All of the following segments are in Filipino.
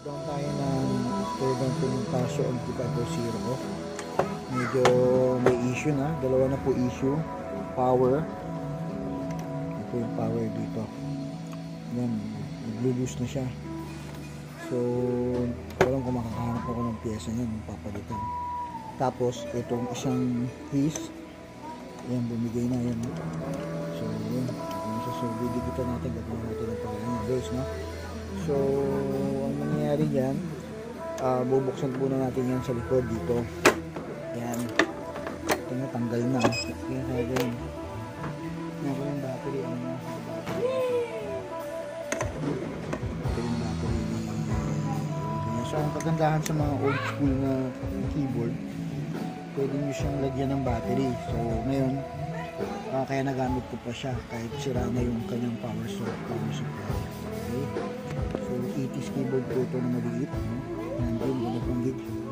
Down tayo ng talagang Casio MT520. Medyo may issue na. Dalawa na po issue. Power. Ito yung power dito. Yan. Nag-lose na siya. So, parang kung makakahanap ako ng pyesa niya, papalitan. Tapos, itong isang piece. Yan, bumigay na yan. So, yan. So, didikitan natin. Gagawin natin ang pagkain. Guys, no? So, ang nangyayari dyan, bubuksan po na natin yan sa likod dito. Yan. Ito na, tanggal na. Yan, gagawin. Yan ko yung battery. Ano na? Ito yung battery ni... So, ang kagandahan sa mga old school na keyboard, pwede nyo siyang lagyan ng battery. So, ngayon, kaya nagamit ko pa siya kahit sira na yung kanyang power supply. Okay? So, 80s keyboard po ito na maliit.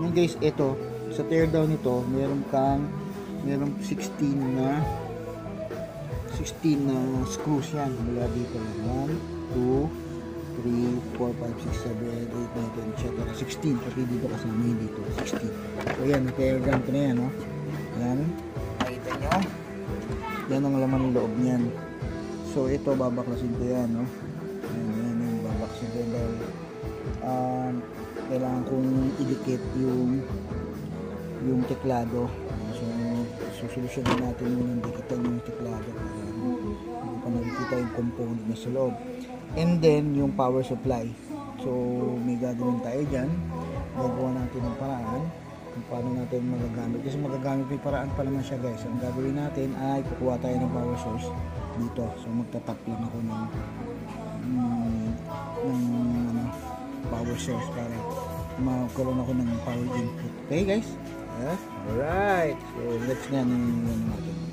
Yan guys, ito, sa teardown nito, merong 16 na screws yan. Mula dito. 1, 2, 3, 4, 5, 6, 7, 8, 9, 10, etc. 16. Kasi dito kasama yun dito. 16. So, yan, na-teardown ko na yan. No? Yan. Nakita nyo? Yan ang laman ng loob niyan. So, ito, babaklasin ko yan. No? Yan, babaklasin ko yan dahil kailangan kong idikit yung teklado. So solusyonan natin yung dikitan yung teklado para hindi pa nakikita yung component na sa loob. And then yung power supply. So may gagawin tayo dyan. Gagawa natin ng paraan kung paano natin magagamit. Kasi magagamit may paraan pa naman siya guys. Ang gagawin natin ay kukuha tayo ng power source dito. So magtatap lang ako ng power source para magkaroon ako ng power input. Okay guys? Yes? Alright. So let's nga natin.